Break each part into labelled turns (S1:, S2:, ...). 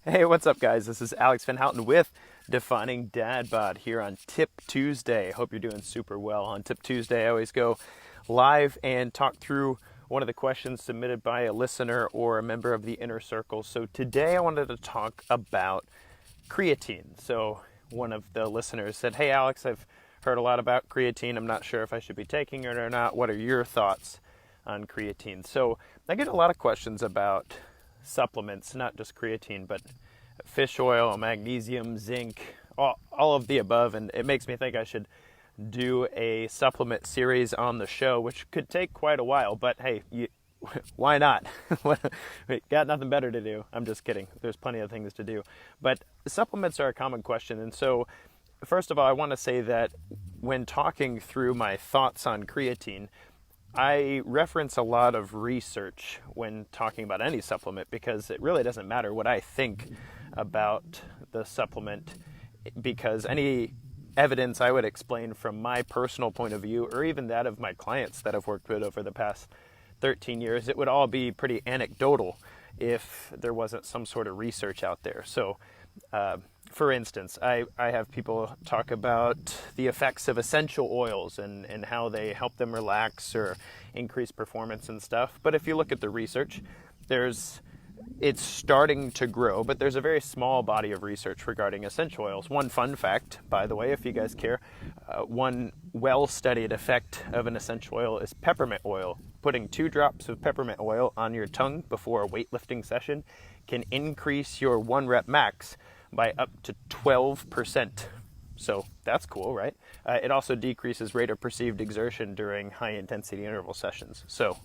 S1: Hey, what's up, guys? This is Alex Van Houten with Defining Dad Bod here on Tip Tuesday. Hope you're doing super well. On Tip Tuesday, I always go live and talk through one of the questions submitted by a listener or a member of the inner circle. So today I wanted to talk about creatine. So one of the listeners said, "Hey, Alex, I've heard a lot about creatine. I'm not sure if I should be taking it or not. What are your thoughts on creatine?" So I get a lot of questions about supplements, not just creatine, but fish oil, magnesium, zinc, all of the above. And it makes me think I should do a supplement series on the show, which could take quite a while, but hey, why not? We got nothing better to do. I'm just kidding. There's plenty of things to do. But supplements are a common question. And so, first of all, I want to say that when talking through my thoughts on creatine, I reference a lot of research when talking about any supplement because it really doesn't matter what I think about the supplement, because any evidence I would explain from my personal point of view or even that of my clients that I've worked with over the past 13 years, it would all be pretty anecdotal if there wasn't some sort of research out there. So for instance, I have people talk about the effects of essential oils and how they help them relax or increase performance and stuff. But if you look at the research, it's starting to grow, but there's a very small body of research regarding essential oils. One fun fact, by the way, if you guys care, one well-studied effect of an essential oil is peppermint oil. Putting 2 drops of peppermint oil on your tongue before a weightlifting session can increase your 1 rep max by up to 12%. So that's cool, right? It also decreases rate of perceived exertion during high-intensity interval sessions. So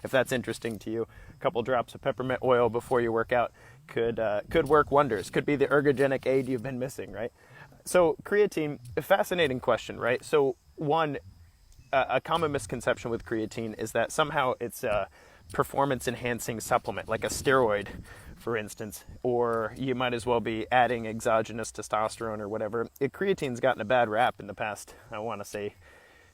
S1: if that's interesting to you, a couple drops of peppermint oil before you work out could work wonders. Could be the ergogenic aid you've been missing, right? So creatine, a fascinating question, right? So one, a common misconception with creatine is that somehow it's a performance-enhancing supplement, like a steroid, for instance, or you might as well be adding exogenous testosterone or whatever. Creatine's gotten a bad rap in the past, I want to say,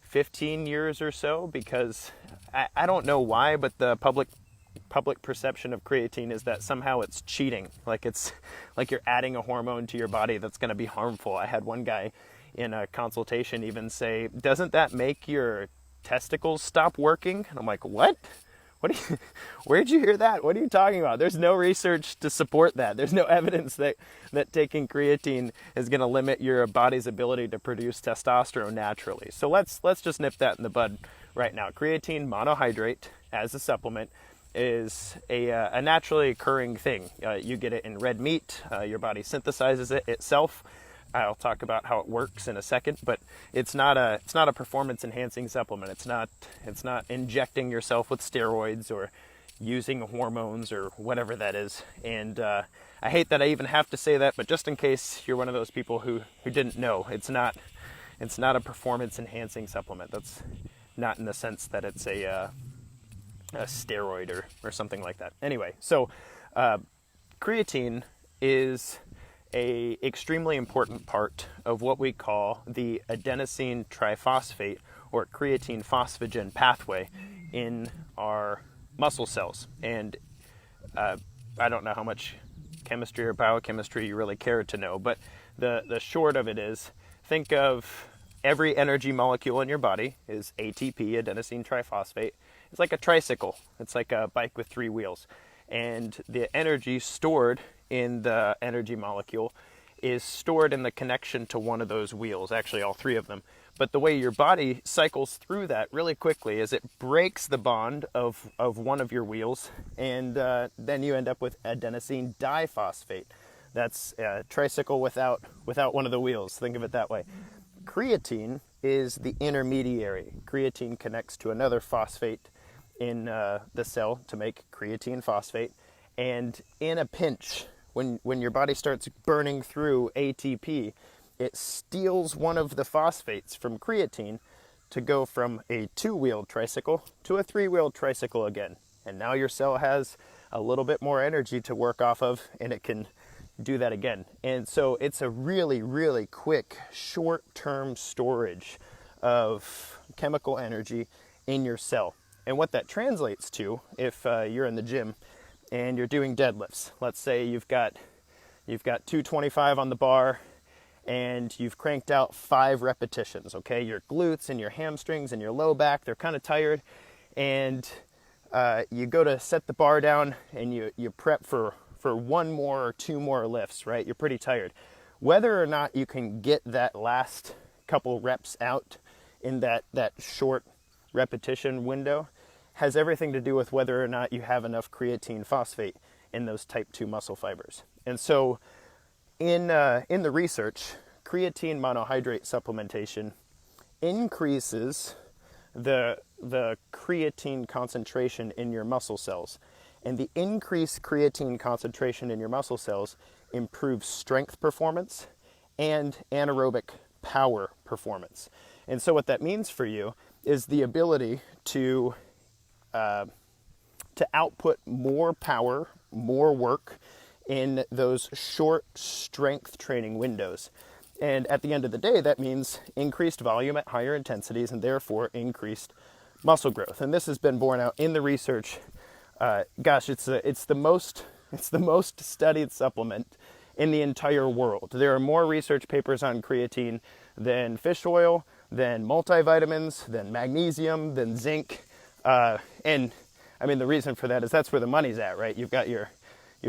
S1: 15 years or so, because I don't know why, but the public perception of creatine is that somehow it's cheating, like you're adding a hormone to your body that's going to be harmful. I had one guy in a consultation even say, "Doesn't that make your testicles stop working?" And I'm like, "What? Where'd you hear that? What are you talking about? There's no research to support that. There's no evidence that taking creatine is going to limit your body's ability to produce testosterone naturally." So let's just nip that in the bud right now. Creatine monohydrate as a supplement is a naturally occurring thing. You get it in red meat. Your body synthesizes it itself. I'll talk about how it works in a second, but it's not a performance enhancing supplement. It's not injecting yourself with steroids or using hormones or whatever that is. And I hate that I even have to say that, but just in case you're one of those people who didn't know, it's not a performance enhancing supplement. That's not in the sense that it's a steroid or something like that. Anyway, so creatine is a extremely important part of what we call the adenosine triphosphate or creatine phosphagen pathway in our muscle cells. And I don't know how much chemistry or biochemistry you really care to know, but the short of it is, think of every energy molecule in your body is ATP, adenosine triphosphate. It's like a tricycle. It's like a bike with 3 wheels. And the energy stored in the energy molecule is stored in the connection to one of those wheels, actually all 3 of them. But the way your body cycles through that really quickly is it breaks the bond of one of your wheels, and then you end up with adenosine diphosphate. That's a tricycle without one of the wheels. Think of it that way. Creatine is the intermediary. Creatine connects to another phosphate in the cell to make creatine phosphate. And in a pinch, when your body starts burning through ATP, it steals one of the phosphates from creatine to go from a 2-wheeled tricycle to a 3-wheeled tricycle again. And now your cell has a little bit more energy to work off of, and it can do that again. And so it's a really, really quick, short-term storage of chemical energy in your cell. And what that translates to, if you're in the gym and you're doing deadlifts, let's say you've got you've got 225 on the bar, and you've cranked out 5 repetitions, okay? Your glutes and your hamstrings and your low back, they're kind of tired, and you go to set the bar down, and you prep for 1 more or 2 more lifts, right? You're pretty tired. Whether or not you can get that last couple reps out in that short repetition window has everything to do with whether or not you have enough creatine phosphate in those type 2 muscle fibers. And so in the research, creatine monohydrate supplementation increases the creatine concentration in your muscle cells. And the increased creatine concentration in your muscle cells improves strength performance and anaerobic power performance. And so what that means for you is the ability to output more power, more work in those short strength training windows. And at the end of the day, that means increased volume at higher intensities and therefore increased muscle growth. And this has been borne out in the research. It's the most studied supplement in the entire world. There are more research papers on creatine than fish oil, than multivitamins, than magnesium, than zinc. And I mean, the reason for that is that's where the money's at, right? You've got your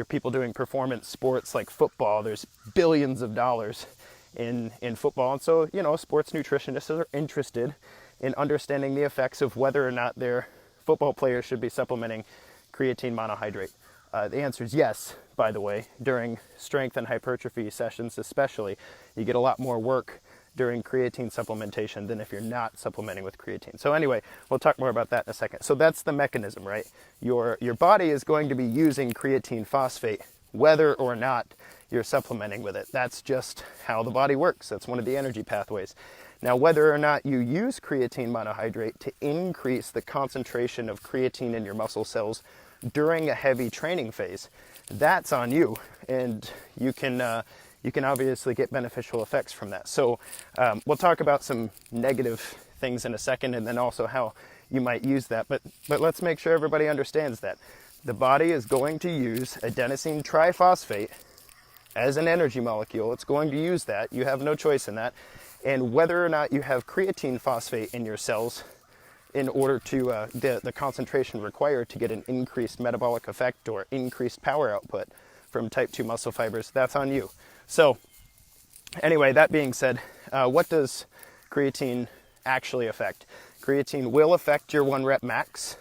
S1: people doing performance sports like football. There's billions of dollars in football. And so, sports nutritionists are interested in understanding the effects of whether or not their football players should be supplementing creatine monohydrate. The answer is yes, by the way. During strength and hypertrophy sessions especially, you get a lot more work during creatine supplementation than if you're not supplementing with creatine. So anyway, we'll talk more about that in a second. So that's the mechanism, right? Your body is going to be using creatine phosphate whether or not you're supplementing with it. That's just how the body works. That's one of the energy pathways. Now, whether or not you use creatine monohydrate to increase the concentration of creatine in your muscle cells during a heavy training phase, that's on you, and you can obviously get beneficial effects from that. So we'll talk about some negative things in a second, and then also how you might use that. But let's make sure everybody understands that the body is going to use adenosine triphosphate as an energy molecule. It's going to use that. You have no choice in that. And whether or not you have creatine phosphate in your cells in order to the concentration required to get an increased metabolic effect or increased power output from type 2 muscle fibers, that's on you. So anyway, that being said, what does creatine actually affect? Creatine will affect your 1 rep max.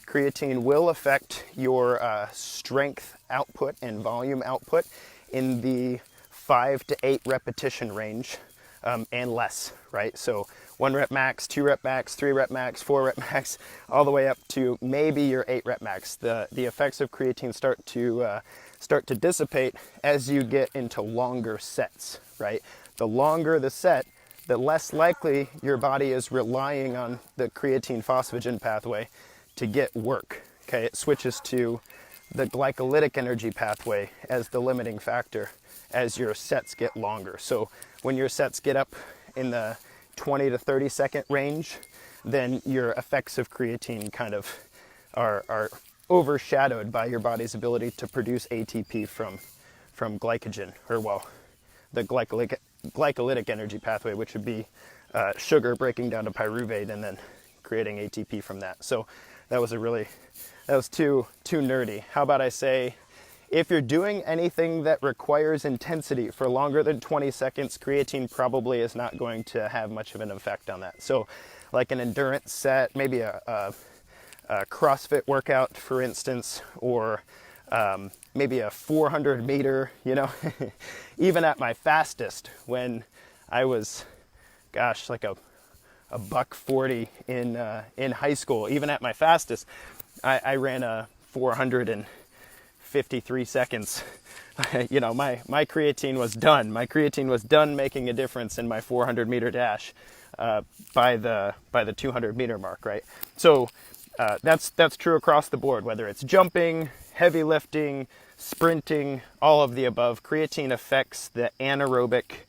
S1: Creatine will affect your strength output and volume output in the 5 to 8 repetition range and less, right? So 1 rep max, 2 rep max, 3 rep max, 4 rep max, all the way up to maybe your 8 rep max. The effects of creatine start to dissipate as you get into longer sets, right? The longer the set, the less likely your body is relying on the creatine phosphagen pathway to get work, okay? It switches to the glycolytic energy pathway as the limiting factor as your sets get longer. So when your sets get up in the 20 to 30 second range, then your effects of creatine kind of are overshadowed by your body's ability to produce ATP from glycogen, or the glycolytic energy pathway, which would be sugar breaking down to pyruvate and then creating ATP from that. So that was too nerdy. How about I say, if you're doing anything that requires intensity for longer than 20 seconds, creatine probably is not going to have much of an effect on that. So like an endurance set, maybe a CrossFit workout, for instance, or maybe a 400 meter, even at my fastest when I was, like a $140 in high school, even at my fastest, I ran a 453 seconds. My creatine was done. My creatine was done making a difference in my 400 meter dash by the 200 meter mark, right? So that's true across the board, whether it's jumping, heavy lifting, sprinting, all of the above. Creatine affects the anaerobic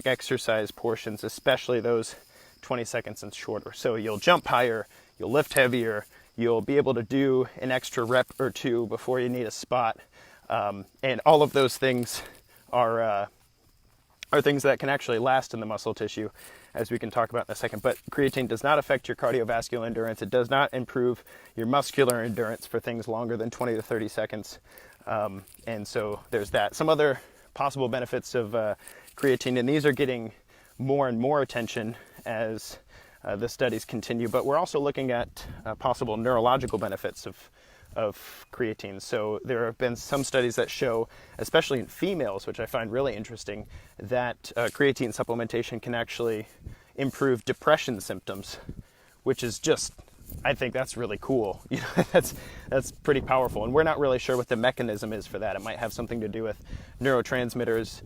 S1: exercise portions, especially those 20 seconds and shorter. So you'll jump higher, you'll lift heavier, you'll be able to do an extra rep or two before you need a spot. And all of those things are things that can actually last in the muscle tissue, as we can talk about in a second. But creatine does not affect your cardiovascular endurance. It does not improve your muscular endurance for things longer than 20 to 30 seconds. And so there's that. Some other possible benefits of creatine, and these are getting more and more attention as the studies continue, but we're also looking at possible neurological benefits of creatine. So there have been some studies that show, especially in females, which I find really interesting, that creatine supplementation can actually improve depression symptoms, which is just, I think that's really cool. You know, that's pretty powerful, and we're not really sure what the mechanism is for that. It might have something to do with neurotransmitters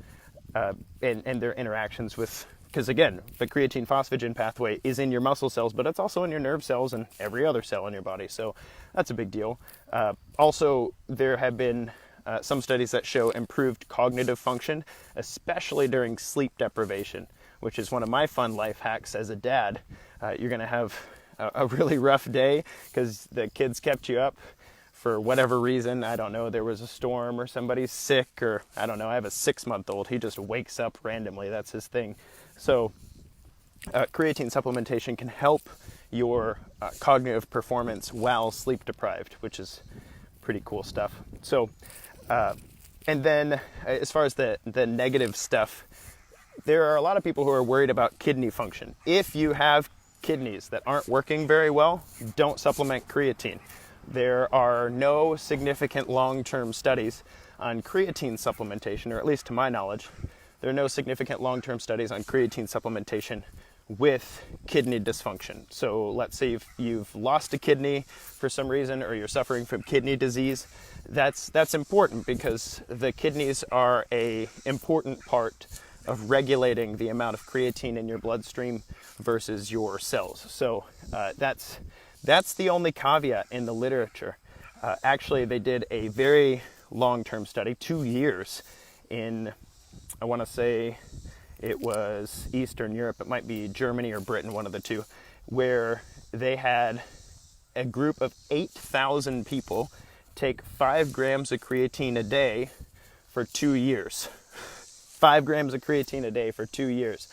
S1: and their interactions with, because again, the creatine phosphagen pathway is in your muscle cells, but it's also in your nerve cells and every other cell in your body. So that's a big deal. Also, there have been some studies that show improved cognitive function, especially during sleep deprivation, which is one of my fun life hacks as a dad. You're going to have a really rough day because the kids kept you up for whatever reason. I don't know, there was a storm or somebody's sick, or I don't know, I have a 6-month-old. He just wakes up randomly. That's his thing. So creatine supplementation can help your cognitive performance while sleep deprived, which is pretty cool stuff. So, and then as far as the negative stuff, there are a lot of people who are worried about kidney function. If you have kidneys that aren't working very well, don't supplement creatine. There are no significant long-term studies on creatine supplementation, or at least to my knowledge, there are no significant long-term studies on creatine supplementation with kidney dysfunction. So let's say you've lost a kidney for some reason, or you're suffering from kidney disease. That's important because the kidneys are an important part of regulating the amount of creatine in your bloodstream versus your cells. So that's the only caveat in the literature. Actually, they did a very long-term study, 2 years, in, I want to say it was Eastern Europe, it might be Germany or Britain, one of the two, where they had a group of 8,000 people take 5 grams of creatine a day for 2 years. 5 grams of creatine a day for 2 years.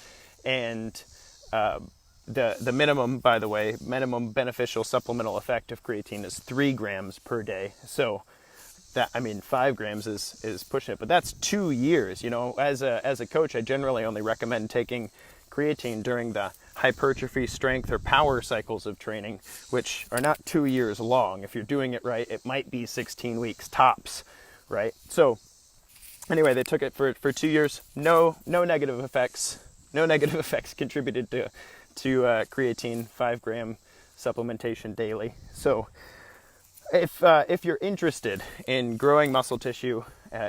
S1: And the minimum, by the way, minimum beneficial supplemental effect of creatine is 3 grams per day. So that, I mean, 5 grams is pushing it, but that's 2 years. You know, as a coach, I generally only recommend taking creatine during the hypertrophy, strength, or power cycles of training, which are not 2 years long. If you're doing it right, it might be 16 weeks tops, right? So anyway, they took it for 2 years. No negative effects. No negative effects contributed to creatine 5 gram supplementation daily. So if you're interested in growing muscle tissue,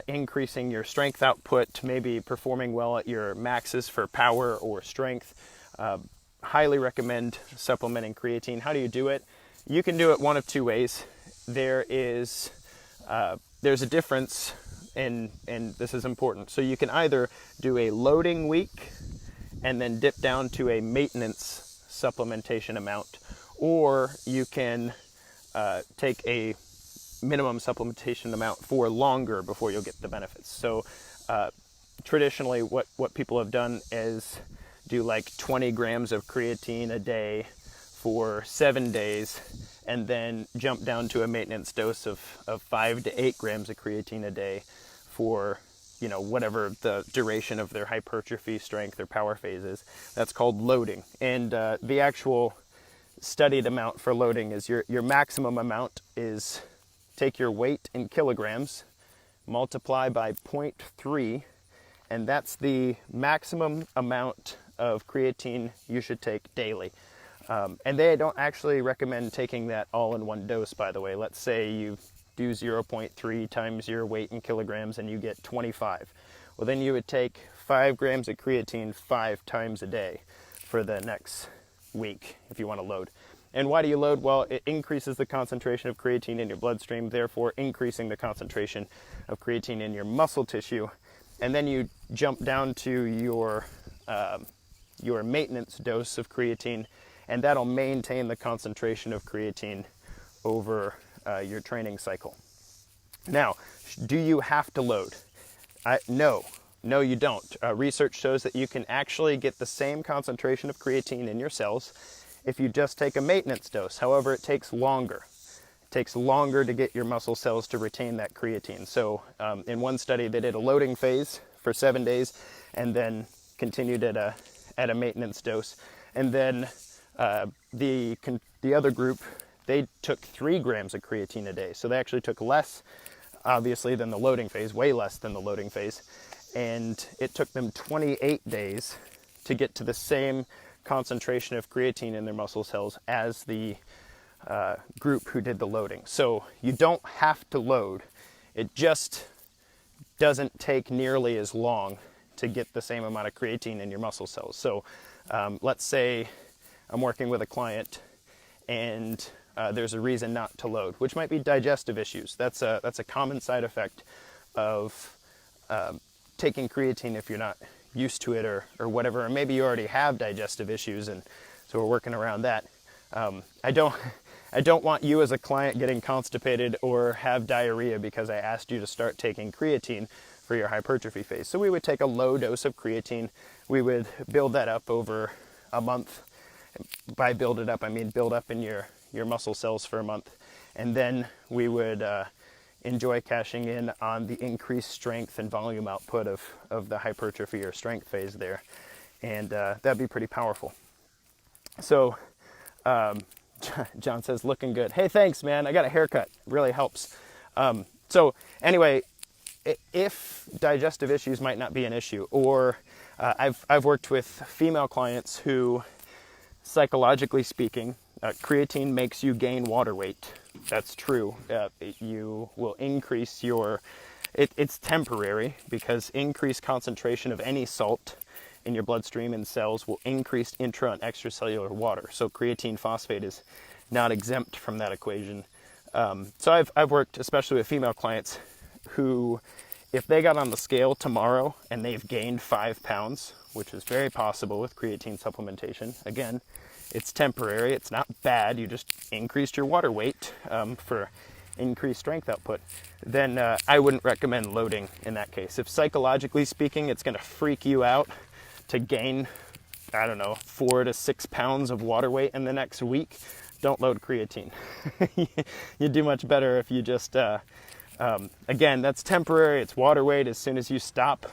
S1: increasing your strength output, maybe performing well at your maxes for power or strength, highly recommend supplementing creatine. How do you do it? You can do it one of 2 ways. There's a difference, and this is important. So you can either do a loading week and then dip down to a maintenance supplementation amount, or you can take a minimum supplementation amount for longer before you'll get the benefits. So traditionally what people have done is do like 20 grams of creatine a day for 7 days, and then jump down to a maintenance dose of 5 to 8 grams of creatine a day for, you know, whatever the duration of their hypertrophy, strength, or power phase is. That's called loading. And the actual studied amount for loading is your maximum amount is take your weight in kilograms, multiply by 0.3, and that's the maximum amount of creatine you should take daily. And they don't actually recommend taking that all in one dose, by the way. Let's say you do 0.3 times your weight in kilograms and you get 25. Well, then you would take 5 grams of creatine 5 times a day for the next week if you want to load. And why do you load? Well, it increases the concentration of creatine in your bloodstream, therefore increasing the concentration of creatine in your muscle tissue. And then you jump down to your maintenance dose of creatine, and that'll maintain the concentration of creatine over your training cycle. Now, do you have to load? No, you don't. Research shows that you can actually get the same concentration of creatine in your cells if you just take a maintenance dose. However, it takes longer. It takes longer to get your muscle cells to retain that creatine. So in one study, they did a loading phase for 7 days and then continued at a maintenance dose. And then the other group, they took 3 grams of creatine a day. So they actually took less, obviously, than the loading phase, way less than the loading phase. And it took them 28 days to get to the same concentration of creatine in their muscle cells as the group who did the loading. So you don't have to load. It just doesn't take nearly as long to get the same amount of creatine in your muscle cells. So let's say I'm working with a client and there's a reason not to load, which might be digestive issues. That's a common side effect of taking creatine if you're not used to it or whatever, or maybe you already have digestive issues, and so we're working around that. I don't want you as a client getting constipated or have diarrhea because I asked you to start taking creatine for your hypertrophy phase. So we would take a low dose of creatine. We would build that up over a month. By build it up, I mean build up in your muscle cells for a month. And then we would enjoy cashing in on the increased strength and volume output of the hypertrophy or strength phase there. And that'd be pretty powerful. So John says, looking good. Hey, thanks, man. I got a haircut. Really helps. So anyway, if digestive issues might not be an issue, or I've worked with female clients who, psychologically speaking, creatine makes you gain water weight. That's true. You will increase it's temporary because increased concentration of any salt in your bloodstream and cells will increase intra and extracellular water. So creatine phosphate is not exempt from that equation. So I've worked especially with female clients who, if they got on the scale tomorrow and they've gained 5 pounds, which is very possible with creatine supplementation, again, it's temporary, it's not bad, you just increased your water weight for increased strength output, then I wouldn't recommend loading in that case. If psychologically speaking, it's going to freak you out to gain, 4 to 6 pounds of water weight in the next week, don't load creatine. You do much better if you just, again, that's temporary, it's water weight. As soon as you stop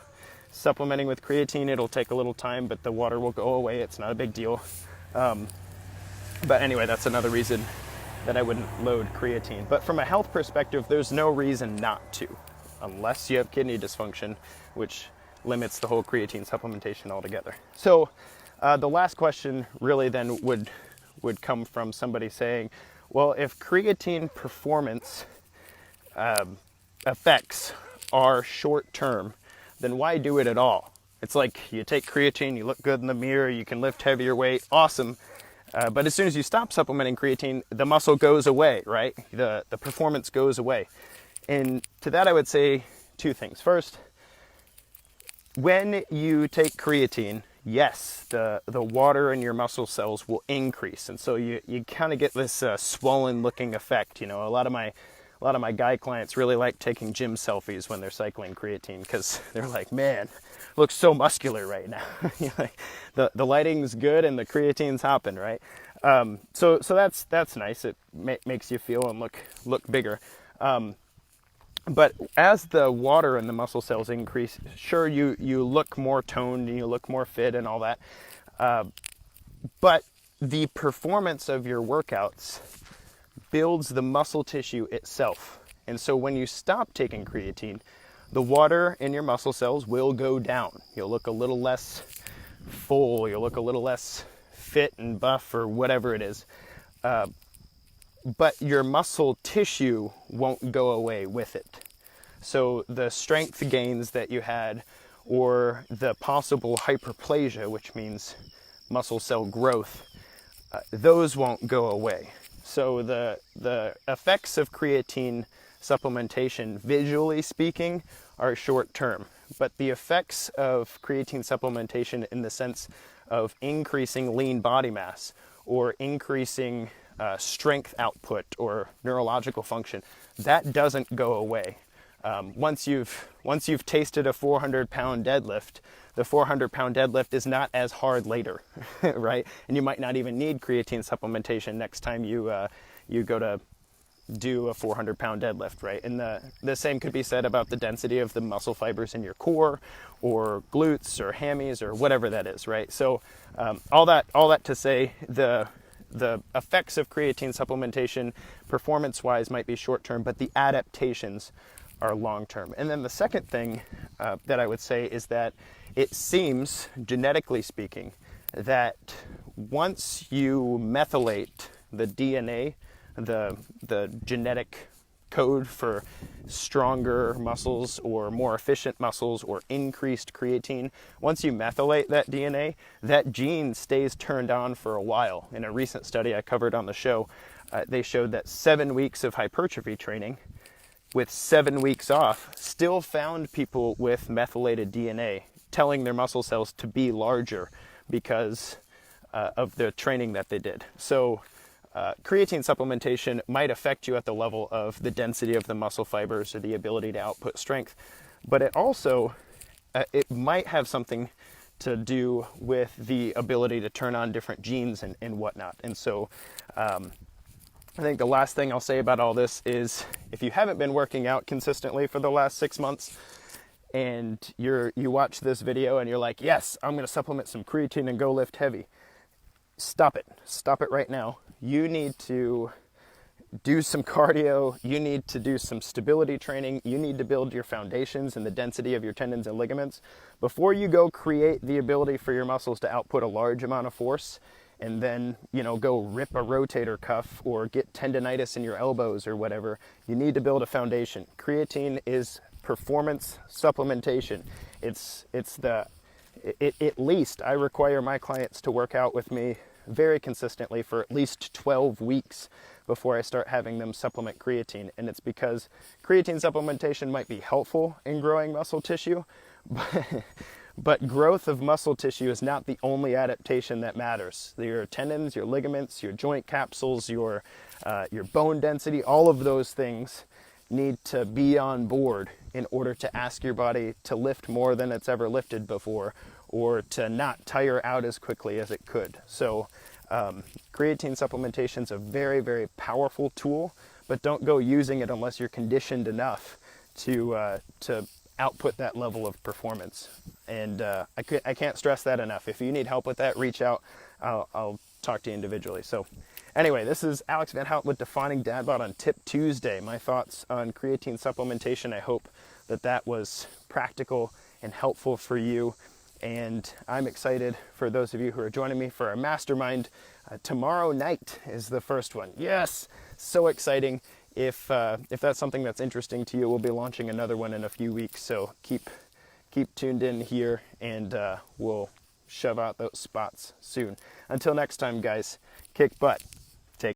S1: supplementing with creatine, it'll take a little time, but the water will go away. It's not a big deal. But anyway, that's another reason that I wouldn't load creatine. But from a health perspective, there's no reason not to, unless you have kidney dysfunction, which limits the whole creatine supplementation altogether. So the last question really then would come from somebody saying, well, if creatine performance effects are short-term, then why do it at all? It's like you take creatine, you look good in the mirror, you can lift heavier weight, awesome. But as soon as you stop supplementing creatine, the muscle goes away, right? The performance goes away. And to that I would say 2 things. First, when you take creatine, yes, the water in your muscle cells will increase. And so you kind of get this swollen looking effect. A lot of my guy clients really like taking gym selfies when they're cycling creatine because they're like, man, looks so muscular right now. The lighting's good and the creatine's hopping, right? So that's nice. It makes you feel and look bigger. But as the water in the muscle cells increase, sure, you look more toned and you look more fit and all that. But the performance of your workouts builds the muscle tissue itself. And so when you stop taking creatine, the water in your muscle cells will go down. You'll look a little less full, you'll look a little less fit and buff or whatever it is. But your muscle tissue won't go away with it. So the strength gains that you had, or the possible hyperplasia, which means muscle cell growth, those won't go away. So the effects of creatine supplementation, visually speaking, are short term. But the effects of creatine supplementation in the sense of increasing lean body mass or increasing strength output or neurological function, that doesn't go away. Once you've tasted a 400-pound deadlift, the 400-pound deadlift is not as hard later, right? And you might not even need creatine supplementation next time you go to do a 400-pound deadlift, right? And the same could be said about the density of the muscle fibers in your core or glutes or hammies or whatever that is, right? So all that to say, the effects of creatine supplementation performance-wise might be short-term, but the adaptations are long-term. And then the second thing that I would say is that it seems, genetically speaking, that once you methylate the DNA, the genetic code for stronger muscles or more efficient muscles or increased creatine, once you methylate that DNA, that gene stays turned on for a while. In a recent study I covered on the show, they showed that 7 weeks of hypertrophy training with 7 weeks off still found people with methylated DNA telling their muscle cells to be larger because of the training that they did. So creatine supplementation might affect you at the level of the density of the muscle fibers or the ability to output strength, but it also it might have something to do with the ability to turn on different genes and whatnot. And so I think the last thing I'll say about all this is, if you haven't been working out consistently for the last 6 months and you watch this video and you're like, yes, I'm going to supplement some creatine and go lift heavy, stop it right now. You need to do some cardio, you need to do some stability training, you need to build your foundations and the density of your tendons and ligaments before you go create the ability for your muscles to output a large amount of force and then, go rip a rotator cuff or get tendonitis in your elbows or whatever. You need to build a foundation. Creatine is performance supplementation. At least I require my clients to work out with me very consistently for at least 12 weeks before I start having them supplement creatine. And it's because creatine supplementation might be helpful in growing muscle tissue, but growth of muscle tissue is not the only adaptation that matters. Your tendons, your ligaments, your joint capsules, your bone density, all of those things need to be on board in order to ask your body to lift more than it's ever lifted before, or to not tire out as quickly as it could. So creatine supplementation is a very, very powerful tool, but don't go using it unless you're conditioned enough to output that level of performance. And I can't stress that enough. If you need help with that, reach out. I'll talk to you individually. So anyway, this is Alex Van Hout with Defining Dad Bod on Tip Tuesday. My thoughts on creatine supplementation. I hope that was practical and helpful for you. And I'm excited for those of you who are joining me for our mastermind. Tomorrow night is the first one. Yes, so exciting. If that's something that's interesting to you, we'll be launching another one in a few weeks. So keep tuned in here, and we'll shove out those spots soon. Until next time, guys, kick butt.